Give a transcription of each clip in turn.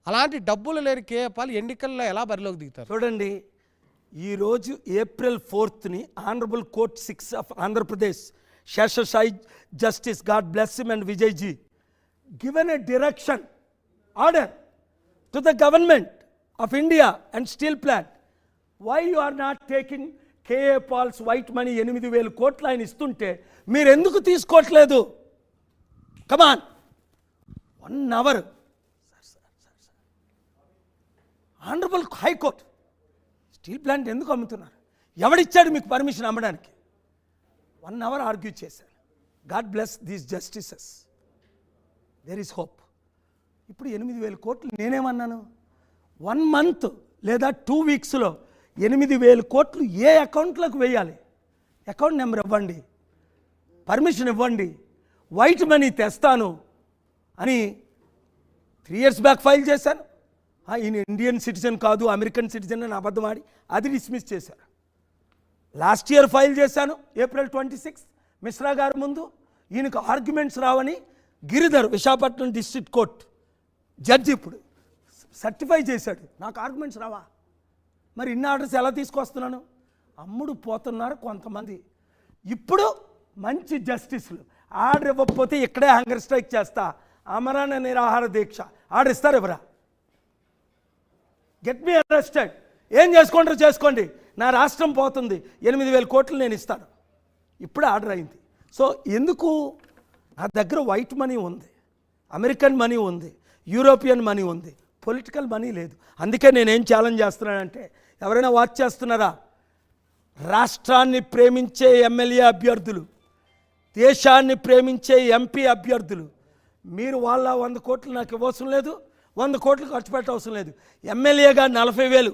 అలాంటి డబ్బులు లేని కేఏపాల్ ఎన్నికల్లో ఎలా బరిలోకి దిగుతారు? చూడండి, ఈరోజు April 4th honourable court 6 of Andhra Pradesh Seshasai justice, God bless him and Vijay ji, given a direction order to the government of India and steel plant. Why you are not taking KA Paul's white money 8,000 కోట్లు ఆయన ఇస్తుంటే మీరు ఎందుకు తీసుకోవట్లేదు? Come on, 1 hour. Honourable high court steel plant ఎందుకు అమ్ముతున్నారు? ఎవడిచ్చాడు మీకు పర్మిషన్ అమ్మడానికి? 1 hour ఆర్గ్యూ చేశాను. God bless these justices, there is hope. ఇప్పుడు 8,000 కోట్లు నేనేమన్నాను? 1 month లేదా 2 weeksలో 8,000 కోట్లు ఏ అకౌంట్లోకి వేయాలి? అకౌంట్ నెంబర్ ఇవ్వండి, పర్మిషన్ ఇవ్వండి, వైట్ మనీ తెస్తాను అని 3 years బ్యాక్ ఫైల్ చేశాను. ఈయన ఇండియన్ సిటిజన్ కాదు, అమెరికన్ సిటిజన్ అని అబద్ధమాడి అది డిస్మిస్ చేశారు. లాస్ట్ ఇయర్ ఫైల్ చేశాను April 26 మిశ్రా గారి ముందు. ఈయనకు ఆర్గ్యుమెంట్స్ రావని Giridhar Visakhapatnam district court judge ఇప్పుడు సర్టిఫై చేశాడు, నాకు ఆర్గ్యుమెంట్స్ రావా? మరి ఇన్ని ఆర్డర్స్ ఎలా తీసుకొస్తున్నాను? అమ్ముడు పోతున్నారు కొంతమంది. ఇప్పుడు మంచి జస్టిస్లు ఆర్డర్ ఇవ్వకపోతే ఇక్కడే హంగర్ స్ట్రైక్ చేస్తా, అమరణ నిరాహార దీక్ష ఆర్డర్ ఇస్తారు ఎవరా? గెట్ మీ అరెస్టెడ్, ఏం చేసుకుంటారు చేసుకోండి, నా రాష్ట్రం పోతుంది, 8,000 కోట్లు నేను ఇస్తాను. ఇప్పుడు ఆర్డర్ అయింది. సో ఎందుకు? నా దగ్గర వైట్ మనీ ఉంది, అమెరికన్ మనీ ఉంది, యూరోపియన్ మనీ ఉంది, పొలిటికల్ మనీ లేదు. అందుకే నేనేం ఛాలెంజ్ చేస్తున్నానంటే, ఎవరైనా వాచ్ చేస్తున్నారా? రాష్ట్రాన్ని ప్రేమించే ఎమ్మెల్యే అభ్యర్థులు, దేశాన్ని ప్రేమించే ఎంపీ అభ్యర్థులు, మీరు వాళ్ళ 100 కోట్లు నాకు ఇవ్వవసరం లేదు, 100 కోట్లు ఖర్చు పెట్టవసరం లేదు. ఎమ్మెల్యేగా 40,000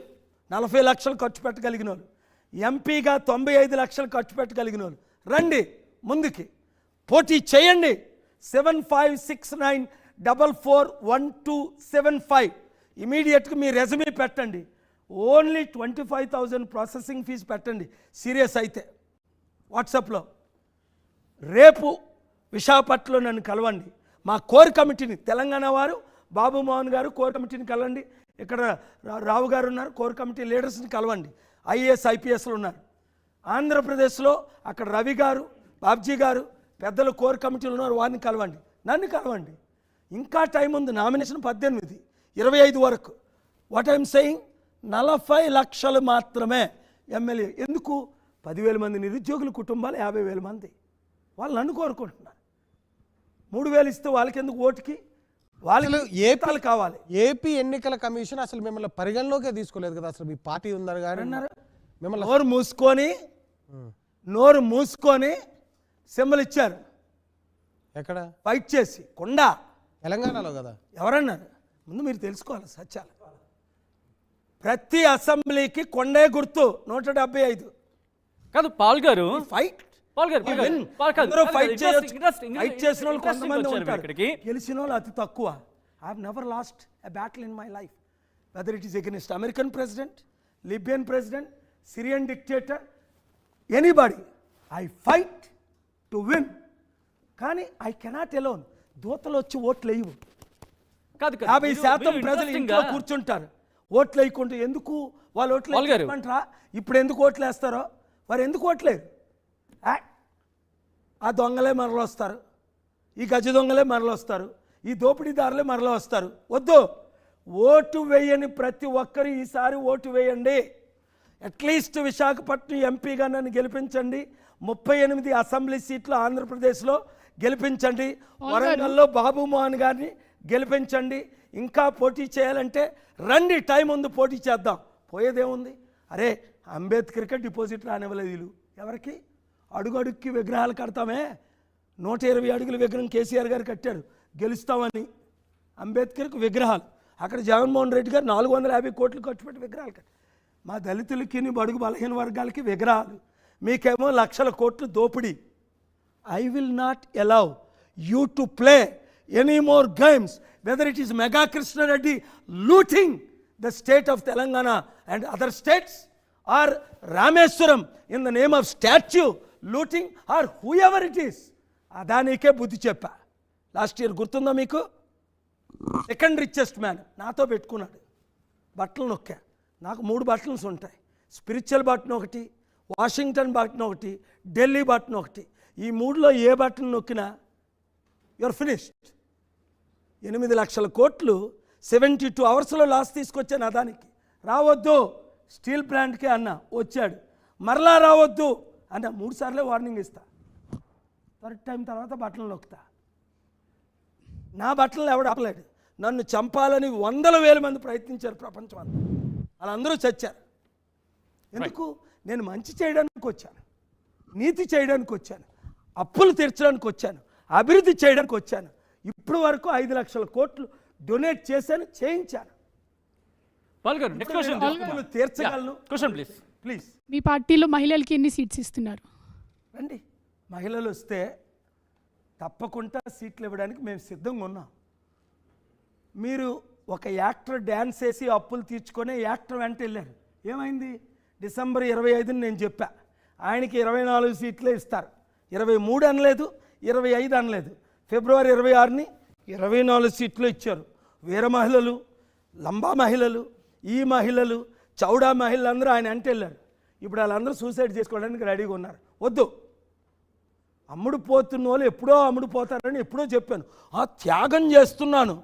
40 లక్షలు ఖర్చు పెట్టగలిగిన వాళ్ళు, ఎంపీగా 95 లక్షలు ఖర్చు పెట్టగలిగిన వాళ్ళు రండి ముందుకి, పోటీ చేయండి. 7569441275 ఇమీడియట్గా మీ రెజ్యూమే పెట్టండి. ఓన్లీ 25,000 ప్రాసెసింగ్ ఫీజు పెట్టండి సీరియస్ అయితే. వాట్సాప్లో రేపు విశాఖపట్నంలో నన్ను కలవండి. మా కోర్ కమిటీని, తెలంగాణ వారు బాబు మోహన్ గారు కోర్ కమిటీని కలవండి, ఇక్కడ రావు గారు ఉన్నారు, కోర్ కమిటీ లీడర్స్ని కలవండి, ఐఏఎస్ ఐపీఎస్లు ఉన్నారు. ఆంధ్రప్రదేశ్లో అక్కడ రవి గారు, బాబ్జీ గారు పెద్దలు కోర్ కమిటీలు ఉన్నారు, వారిని కలవండి, నన్ను కలవండి. ఇంకా టైం ఉంది, నామినేషన్ 18, 25 వరకు. వాట్ ఐఎమ్ సెయింగ్, 40 లక్షలు మాత్రమే ఎమ్మెల్యే. ఎందుకు? 10,000 మంది నిరుద్యోగుల కుటుంబాలు, 50,000 మంది వాళ్ళు నన్ను కోరుకుంటున్నారు. 3,000 ఇస్తే వాళ్ళకి ఎందుకు ఓటుకి? వాళ్ళు ఏపాలు కావాలి. ఏపీ ఎన్నికల కమిషన్ అసలు మిమ్మల్ని పరిగణలోకే తీసుకోలేదు కదా, అసలు మీ పార్టీ ఉందని కానీ అన్నారు. మిమ్మల్ని నోరు మూసుకొని సింబల్ ఇచ్చారు. ఎక్కడ? ఫైట్ చేసి కొండ తెలంగాణలో కదా. ఎవరన్నారు? ముందు మీరు తెలుసుకోవాలి సత్యాలు. ప్రతి అసెంబ్లీకి కొండే గుర్తు, 175 కాదు పాల్ గారు. ఫైట్ చేసిన వాళ్ళు కొంతమంది ఉంటారు, గెలిచిన వాళ్ళు అతి తక్కువ. I have never lost a battle in my life, whether it is against American president, Libyan president, Syrian dictator, anybody. I fight to win. కానీ ఐ కెనాట్ ఎలోన్. దూతలు వచ్చి ఓట్లు వేయవు. 50% ప్రజలు ఇంట్లో కూర్చుంటారు, ఓట్లు వేయకుండా. ఎందుకు వాళ్ళు ఓట్లు వేయమంటారా? ఇప్పుడు ఎందుకు ఓట్లు వేస్తారో వారు ఎందుకు ఓట్లేరు? ఆ దొంగలే మరలు వస్తారు, ఈ గజ దొంగలే మరలు వస్తారు, ఈ దోపిడీదారులే మరలు వస్తారు. వద్దు, ఓటు వేయని ప్రతి ఒక్కరు ఈసారి ఓటు వేయండి. అట్లీస్ట్ విశాఖపట్నం ఎంపీగా నన్ను గెలిపించండి. 38 అసెంబ్లీ సీట్లు ఆంధ్రప్రదేశ్లో గెలిపించండి. వరంగల్లో బాబు మోహన్ గారిని గెలిపించండి. ఇంకా పోటీ చేయాలంటే రండి, టైం ఉంది, పోటీ చేద్దాం. పోయేదేముంది? అరే అంబేద్కర్కే డిపాజిట్ రానివ్వలేదు వీళ్ళు. ఎవరికి? అడుగడుక్కి విగ్రహాలు కడతామే. 120 అడుగుల విగ్రహం కేసీఆర్ గారు కట్టారు గెలుస్తామని. అంబేద్కర్కి విగ్రహాలు, అక్కడ జగన్మోహన్ రెడ్డి గారు 450 కోట్లు ఖర్చు పెట్టి విగ్రహాలు కట్టారు. మా దళితులకి, బడుగు బలహీన వర్గాలకి విగ్రహాలు, మీకేమో లక్షల కోట్లు దోపిడీ. I will not allow you to play any more games, whether it is Mega Krishna Reddy looting the state of Telangana and other states, or Rameswaram in the name of statue looting, or whoever it is. అదానికే బుద్ధి చెప్పా last year, గుర్తుందా మీకు? Second richest man నాతో పెట్టుకున్నాడు. బట్టలు నొక్కా. నాకు 3 buttons ఉంటాయి. Spiritual button ఒకటి, వాషింగ్టన్ బటన్ ఒకటి, ఢిల్లీ బటన్ ఒకటి. ఈ 3లో ఏ బటన్ నొక్కినా యువర్ ఫినిష్డ్. 8 లక్షల కోట్లు 72 అవర్స్లో లాస్ తీసుకొచ్చాను అదానికి. రావద్దు స్టీల్ ప్లాంట్కే అన్న, వచ్చాడు. మరలా రావద్దు అన్న, 3 సార్లే వార్నింగ్ ఇస్తా. థర్డ్ టైం తర్వాత బట్టలు నొక్కుతా. నా బట్టలను ఎవడు ఆపలేడు. నన్ను చంపాలని 100,000 మంది ప్రయత్నించారు ప్రపంచం అంతా. వాళ్ళందరూ చచ్చారు. ఎందుకు? నేను మంచి చేయడానికి వచ్చాను, నీతి చేయడానికి వచ్చాను, అప్పులు తీర్చడానికి వచ్చాను, అభివృద్ధి చేయడానికి వచ్చాను. ఇప్పుడు వరకు 5 లక్షల కోట్లు డొనేట్ చేశాను, చేయించాను. పాల్ గారు నెక్స్ట్ క్వశ్చన్ అప్పులు తీర్చగలను. Question please. మీ పార్టీలో మహిళలకి ఎన్ని సీట్స్ ఇస్తున్నారు? రండి, మహిళలు వస్తే తప్పకుండా సీట్లు ఇవ్వడానికి మేము సిద్ధంగా ఉన్నాం. మీరు ఒక యాక్టర్ డ్యాన్స్ వేసి అప్పులు తీర్చుకొని యాక్టర్ వెంట వెళ్ళారు. ఏమైంది? డిసెంబర్ 25 నేను చెప్పా, ఆయనకి 24 సీట్లే ఇస్తారు. 23 అనలేదు, 25 అనలేదు. ఫిబ్రవరి 26ని 24 సీట్లు ఇచ్చారు. వీర మహిళలు, లంబా మహిళలు, ఈ మహిళలు, చౌడా మహిళలు అందరూ ఆయన వెంట వెళ్ళారు. ఇప్పుడు వాళ్ళందరూ సూసైడ్ చేసుకోవడానికి రెడీగా ఉన్నారు. వద్దు, అమ్ముడు పోతున్న వాళ్ళు ఎప్పుడో అమ్ముడు పోతారని ఎప్పుడో చెప్పాను. త్యాగం చేస్తున్నాను.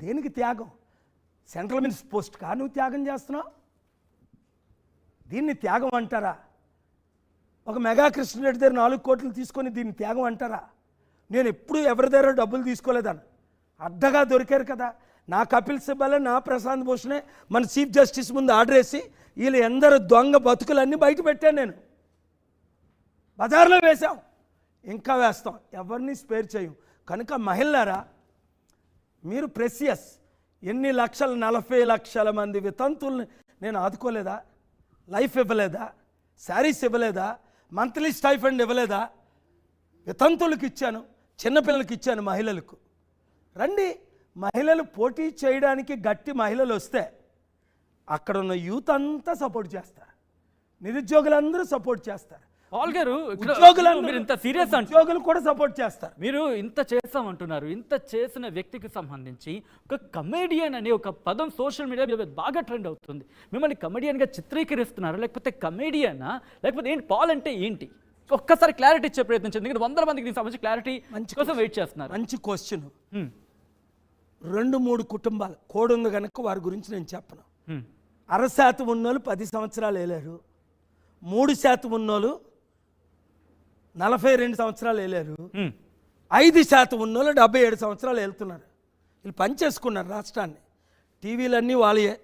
దేనికి త్యాగం? సెంట్రల్ మినిస్టర్ పోస్ట్ కా నువ్వు త్యాగం చేస్తున్నావు? దీన్ని త్యాగం అంటారా? ఒక మెగా కృష్ణరెడ్డి దగ్గర 4 కోట్లు తీసుకొని దీన్ని త్యాగం అంటారా? నేను ఎప్పుడు ఎవరి దగ్గర డబ్బులు తీసుకోలేదని అడ్డగా దొరికారు కదా. నా కపిల్ సిబ్బలే, నా ప్రశాంత్ భూషణే మన చీఫ్ జస్టిస్ ముందు ఆర్డర్ వేసి వీళ్ళు ఎందరో దొంగ బతుకులన్నీ బయట పెట్టాను. నేను బజార్లో వేశాం, ఇంకా వేస్తాం, ఎవరిని స్పేర్ చేయం. కనుక మహిళలారా, మీరు ప్రెసియస్. ఎన్ని లక్షలు, 40 లక్షల మంది వితంతుల్ని నేను ఆదుకోలేదా? లైఫ్ ఇవ్వలేదా? శారీస్ ఇవ్వలేదా? మంత్లీ స్టైఫండ్ ఇవ్వలేదా? వితంతులకు ఇచ్చాను, చిన్నపిల్లలకి ఇచ్చాను, మహిళలకు. రండి, మహిళలు పోటీ చేయడానికి గట్టి మహిళలు వస్తే అక్కడ ఉన్న యూత్ అంతా సపోర్ట్ చేస్తారు, నిరుద్యోగులందరూ సపోర్ట్ చేస్తారు, పాల్ గారు మీరు ఇంత సీరియస్ అంటే ఉద్యోగులు కూడా సపోర్ట్ చేస్తారు. మీరు ఇంత చేస్తామంటున్నారు. ఇంత చేసిన వ్యక్తికి సంబంధించి ఒక కమెడియన్ అనే ఒక పదం సోషల్ మీడియా మీద బాగా ట్రెండ్ అవుతుంది. మిమ్మల్ని కమెడియన్గా చిత్రీకరిస్తున్నారు, లేకపోతే కమెడియనా, లేకపోతే ఏంటి? పాల్ అంటే ఏంటి? ఒక్కసారి క్లారిటీ ఇచ్చే ప్రయత్నించండి. ఎందుకంటే 100 మందికి దీనికి సంబంధించి క్లారిటీ కోసం వెయిట్ చేస్తున్నారు. మంచి క్వశ్చన్. 2-3 కుటుంబాలు కోడ్ ఉంది కనుక వారి గురించి నేను చెప్పను. 60% ఉన్నోళ్ళు 10 సంవత్సరాలు వేలారు, 3% ఉన్నోళ్ళు 42 సంవత్సరాలు వేలారు, 5% ఉన్నోళ్ళు 77 సంవత్సరాలు వెళ్తున్నారు. వీళ్ళు పనిచేసుకున్నారు రాష్ట్రాన్ని. టీవీలన్నీ వాళ్ళే,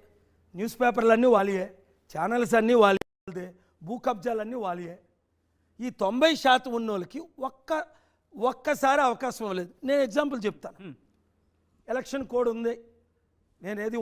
న్యూస్ పేపర్లన్నీ వాళ్ళే, ఛానల్స్ అన్నీ వాళ్ళే, భూ కబ్జాలన్నీ వాళ్ళే. ఈ 90% ఉన్నోళ్ళకి ఒక్కసారి అవకాశం ఇవ్వలేదు. నేను ఎగ్జాంపుల్ చెప్తాను. ఎలక్షన్ కోడ్ ఉంది, నేనేది